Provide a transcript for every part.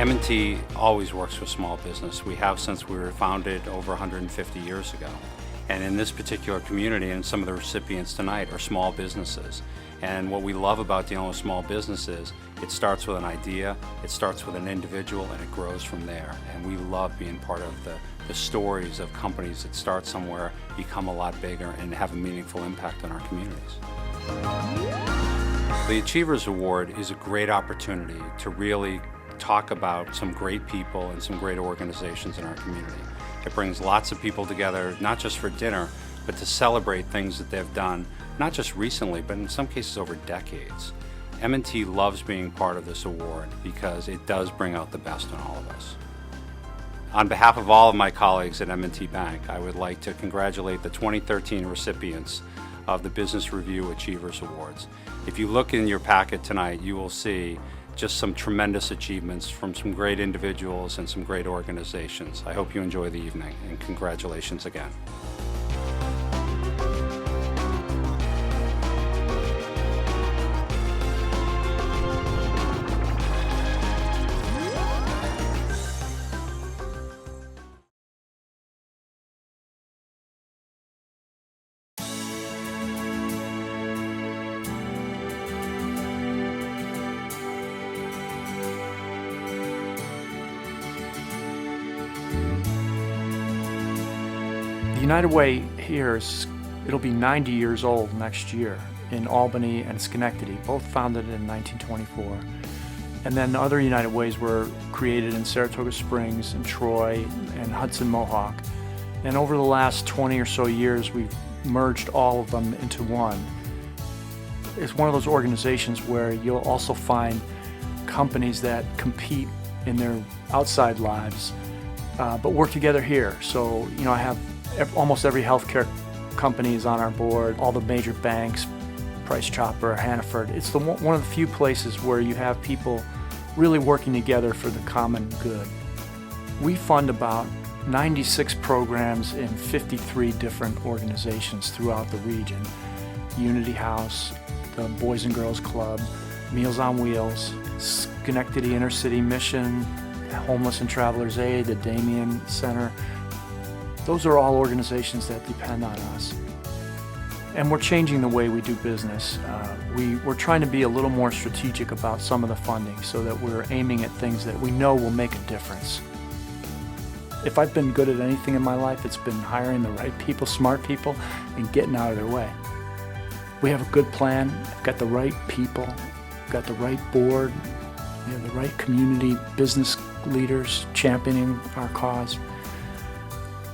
M&T always works with small business. We have since we were founded over 150 years ago. And in this particular community, and some of the recipients tonight are small businesses. And what we love about dealing with small businesses, it starts with an idea, it starts with an individual, and it grows from there. And we love being part of the stories of companies that start somewhere, become a lot bigger, and have a meaningful impact on our communities. The Achievers Award is a great opportunity to really talk about some great people and some great organizations in our community. It brings lots of people together, not just for dinner, but to celebrate things that they've done, not just recently, but in some cases over decades. M&T loves being part of this award because it does bring out the best in all of us. On behalf of all of my colleagues at M&T Bank, I would like to congratulate the 2013 recipients of the Business Review Achievers Awards. If you look in your packet tonight, you will see just some tremendous achievements from some great individuals and some great organizations. I hope you enjoy the evening, and congratulations again. The United Way here it'll be 90 years old next year in Albany and Schenectady, both founded in 1924. And then other United Ways were created in Saratoga Springs and Troy and Hudson Mohawk. And over the last 20 or so years, we've merged all of them into one. It's one of those organizations where you'll also find companies that compete in their outside lives, but work together here. So, I have almost every healthcare company is on our board, all the major banks, Price Chopper, Hannaford. It's one of the few places where you have people really working together for the common good. We fund about 96 programs in 53 different organizations throughout the region. Unity House, the Boys and Girls Club, Meals on Wheels, Schenectady Inner City Mission, Homeless and Travelers Aid, the Damien Center. Those are all organizations that depend on us. And we're changing the way we do business. We're trying to be a little more strategic about some of the funding so that we're aiming at things that we know will make a difference. If I've been good at anything in my life, it's been hiring the right people, smart people, and getting out of their way. We have a good plan, got the right people, got the right board, we have the right community business leaders championing our cause.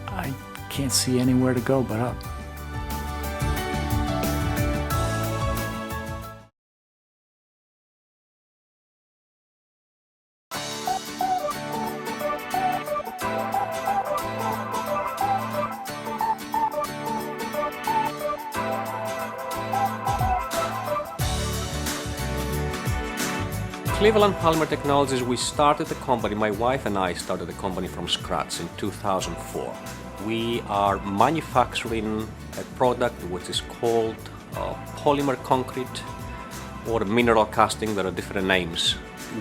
I can't see anywhere to go but up. Cleveland Polymer Technologies, we started the company, my wife and I started the company from scratch in 2004. We are manufacturing a product which is called polymer concrete or mineral casting. There are different names.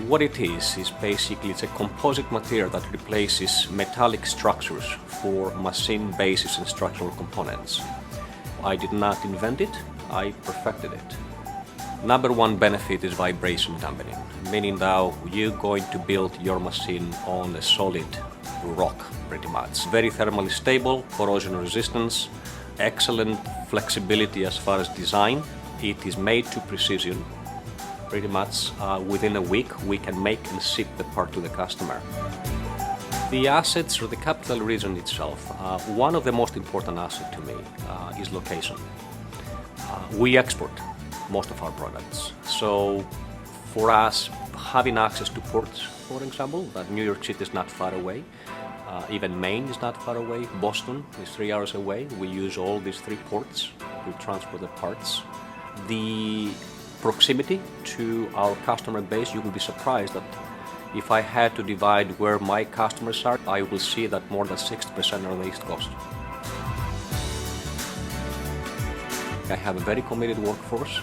What it is basically it's a composite material that replaces metallic structures for machine bases and structural components. I did not invent it, I perfected it. Number one benefit is vibration dampening, meaning that you're going to build your machine on a solid rock pretty much. Very thermally stable, corrosion resistance, excellent flexibility as far as design. It is made to precision. Pretty much within a week we can make and ship the part to the customer. The assets or the capital region itself, one of the most important assets to me is location. We export most of our products. So for us, having access to ports, for example, that New York City is not far away, even Maine is not far away, Boston is 3 hours away. We use all these 3 ports to transport the parts. The proximity to our customer base, you will be surprised that if I had to divide where my customers are, I will see that more than 60% are on the East Coast. I have a very committed workforce.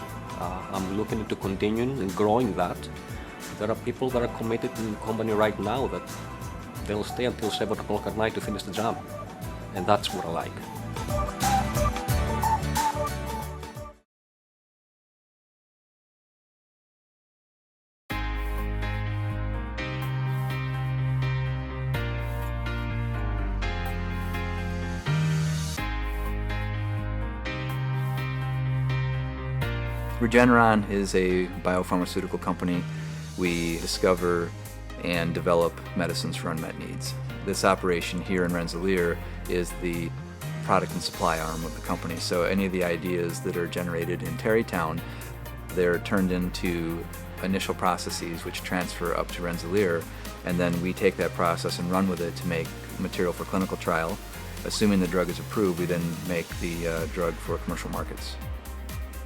I'm looking into continuing and growing that. There are people that are committed in the company right now that they'll stay until 7 o'clock at night to finish the job. And that's what I like. Regeneron is a biopharmaceutical company. We discover and develop medicines for unmet needs. This operation here in Rensselaer is the product and supply arm of the company. So any of the ideas that are generated in Terrytown, they're turned into initial processes which transfer up to Rensselaer, and then we take that process and run with it to make material for clinical trial. Assuming the drug is approved, we then make the drug for commercial markets.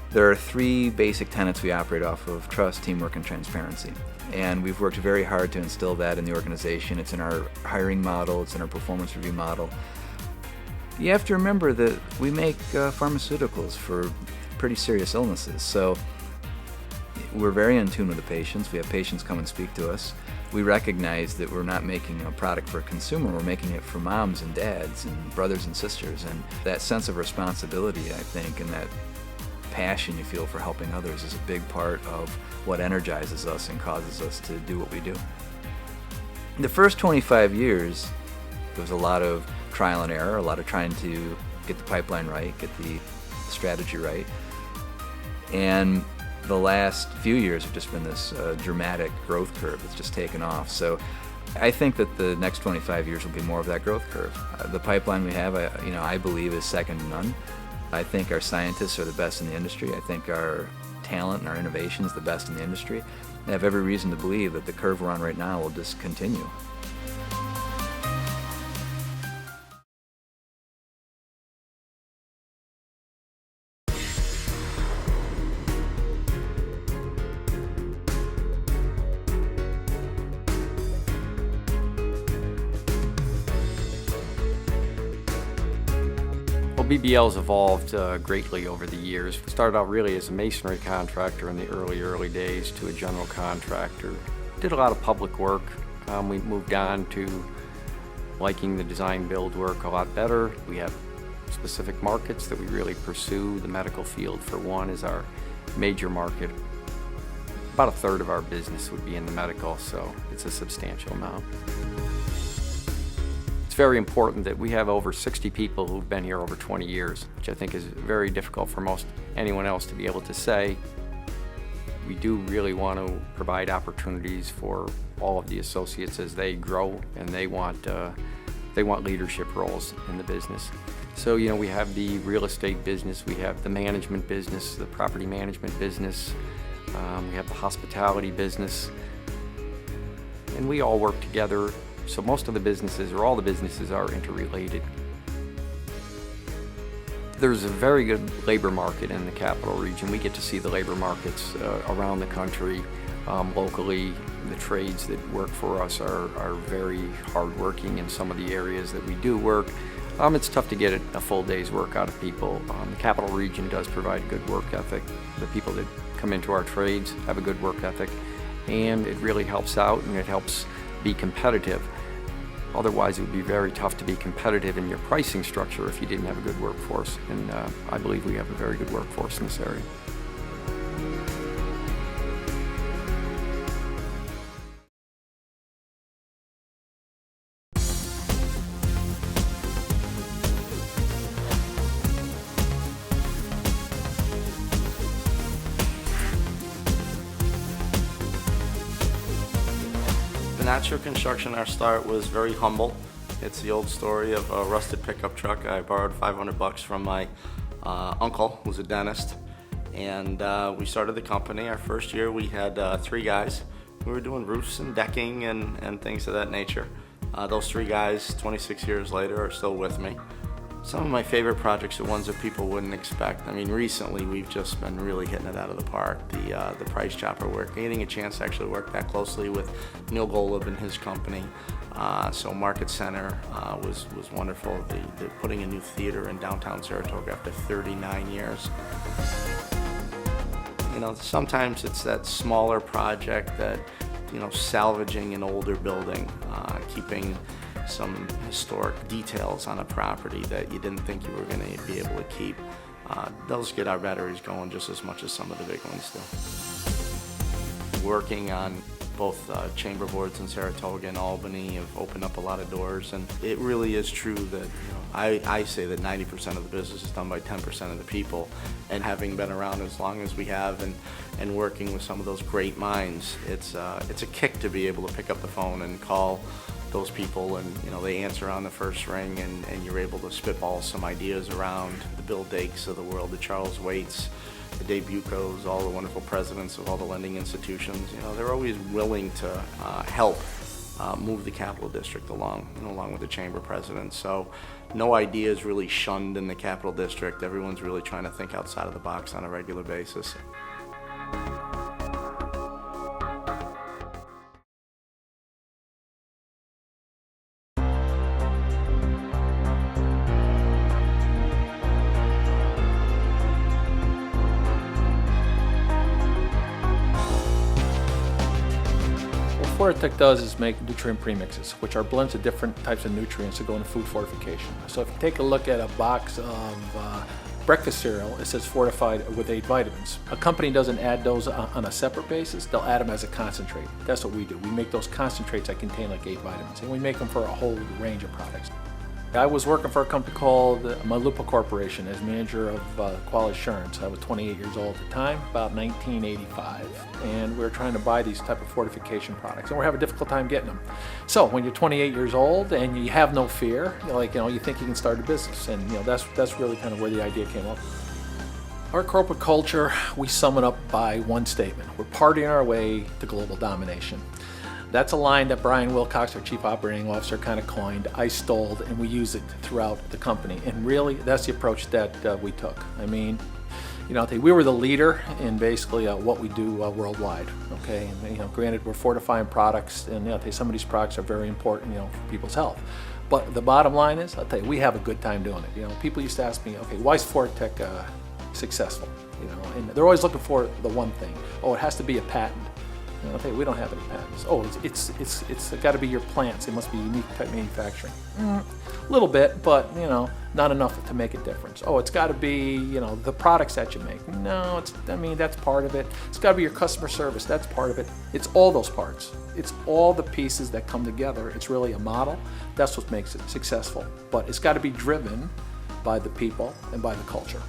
There are three basic tenets we operate off of: trust, teamwork, and transparency. And we've worked very hard to instill that in the organization. It's in our hiring model, it's in our performance review model. You have to remember that we make pharmaceuticals for pretty serious illnesses. So we're very in tune with the patients. We have patients come and speak to us. We recognize that we're not making a product for a consumer, we're making it for moms and dads and brothers and sisters. And that sense of responsibility, I think, and that passion you feel for helping others is a big part of what energizes us and causes us to do what we do. In the first 25 years, there was a lot of trial and error, a lot of trying to get the pipeline right, get the strategy right. And the last few years have just been this dramatic growth curve that's just taken off. So I think that the next 25 years will be more of that growth curve. The pipeline we have, I believe, is second to none. I think our scientists are the best in the industry. I think our talent and our innovation is the best in the industry. I have every reason to believe that the curve we're on right now will just continue. BBL's evolved greatly over the years. We started out really as a masonry contractor in the early days to a general contractor. Did a lot of public work. We moved on to liking the design build work a lot better. We have specific markets that we really pursue. The medical field, for one, is our major market. About a third of our business would be in the medical, so it's a substantial amount. It's very important that we have over 60 people who've been here over 20 years, which I think is very difficult for most anyone else to be able to say. We do really want to provide opportunities for all of the associates as they grow, and they want leadership roles in the business. So, we have the real estate business, we have the management business, the property management business, we have the hospitality business, and we all work together. So most of the businesses, or all the businesses, are interrelated. There's a very good labor market in the capital region. We get to see the labor markets around the country, locally. The trades that work for us are very hardworking in some of the areas that we do work. It's tough to get a full day's work out of people. The capital region does provide a good work ethic. The people that come into our trades have a good work ethic, and it really helps out, and it helps be competitive. Otherwise, it would be very tough to be competitive in your pricing structure if you didn't have a good workforce, and I believe we have a very good workforce in this area. Natural construction, our start was very humble. It's the old story of a rusted pickup truck. I borrowed $500 from my uncle, who's a dentist, and we started the company. Our first year we had 3 guys. We were doing roofs and decking and things of that nature. Those 3 guys, 26 years later, are still with me. Some of my favorite projects are ones that people wouldn't expect. I mean, recently we've just been really hitting it out of the park. The price chopper work, getting a chance to actually work that closely with Neil Golub and his company. So Market Center was wonderful. They're putting a new theater in downtown Saratoga after 39 years. Sometimes it's that smaller project that salvaging an older building, keeping some historic details on a property that you didn't think you were going to be able to keep. Those get our batteries going just as much as some of the big ones do. Working on both chamber boards in Saratoga and Albany have opened up a lot of doors, and it really is true that I say that 90% of the business is done by 10% of the people. And having been around as long as we have and working with some of those great minds, it's a kick to be able to pick up the phone and call those people, and they answer on the first ring, and you're able to spitball some ideas around the Bill Dakes of the world, the Charles Waits, the Dave Bucos, all the wonderful presidents of all the lending institutions. They're always willing to help move the Capital District along with the chamber presidents. So no idea is really shunned in the Capital District. Everyone's really trying to think outside of the box on a regular basis. What FortiTech does is make nutrient premixes, which are blends of different types of nutrients that go into food fortification. So if you take a look at a box of breakfast cereal, it says fortified with 8 vitamins. A company doesn't add those on a separate basis, they'll add them as a concentrate. That's what we do. We make those concentrates that contain like 8 vitamins, and we make them for a whole range of products. I was working for a company called Malupa Corporation as manager of quality assurance. I was 28 years old at the time, about 1985, and we were trying to buy these type of fortification products, and we're having a difficult time getting them. So when you're 28 years old and you have no fear, you think you can start a business, and that's really kind of where the idea came up. Our corporate culture, we sum it up by one statement: we're partying our way to global domination. That's a line that Brian Wilcox, our Chief Operating Officer, kind of coined. I stole, and we use it throughout the company. And really, that's the approach that we took. I mean, we were the leader in basically what we do worldwide. Okay, and granted, we're fortifying products, and some of these products are very important, for people's health. But the bottom line is, I'll tell you, we have a good time doing it. People used to ask me, okay, why is FortiTech successful? And they're always looking for the one thing. Oh, it has to be a patent. Okay, we don't have any patents. Oh, it's got to be your plants. It must be unique type manufacturing. A little bit, but not enough to make a difference. Oh, it's got to be the products that you make. No, that's part of it. It's got to be your customer service. That's part of it. It's all those parts. It's all the pieces that come together. It's really a model. That's what makes it successful. But it's got to be driven by the people and by the culture.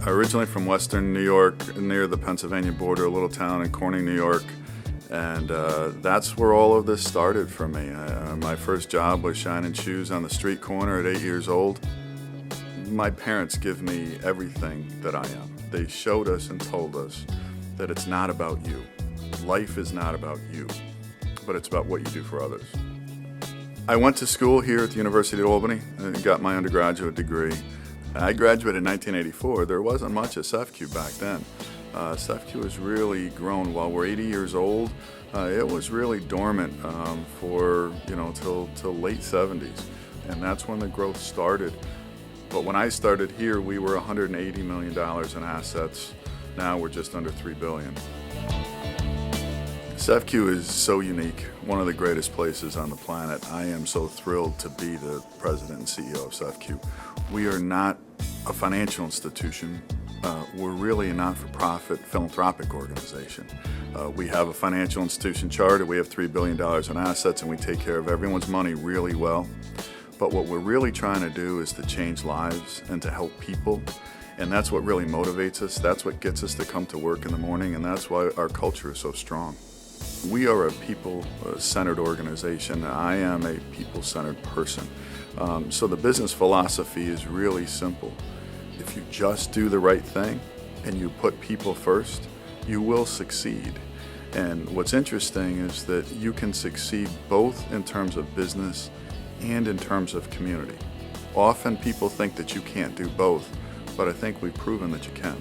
Originally from Western New York, near the Pennsylvania border, a little town in Corning, New York, and that's where all of this started for me. My first job was shining shoes on the street corner at 8 years old. My parents give me everything that I am. They showed us and told us that it's not about you. Life is not about you, but it's about what you do for others. I went to school here at the University of Albany and got my undergraduate degree. I graduated in 1984. There wasn't much of CEFCU back then. CEFCU has really grown. While we're 80 years old, it was really dormant for till late 70s, and that's when the growth started. But when I started here, we were $180 million in assets. Now we're just under $3 billion. CEFCU is so unique, one of the greatest places on the planet. I am so thrilled to be the president and CEO of CEFCU. We are not a financial institution. We're really a not-for-profit philanthropic organization. We have a financial institution charter. We have $3 billion in assets, and we take care of everyone's money really well. But what we're really trying to do is to change lives and to help people. And that's what really motivates us. That's what gets us to come to work in the morning, and that's why our culture is so strong. We are a people-centered organization. I am a people-centered person. So the business philosophy is really simple. If you just do the right thing and you put people first, you will succeed. And what's interesting is that you can succeed both in terms of business and in terms of community. Often people think that you can't do both, but I think we've proven that you can.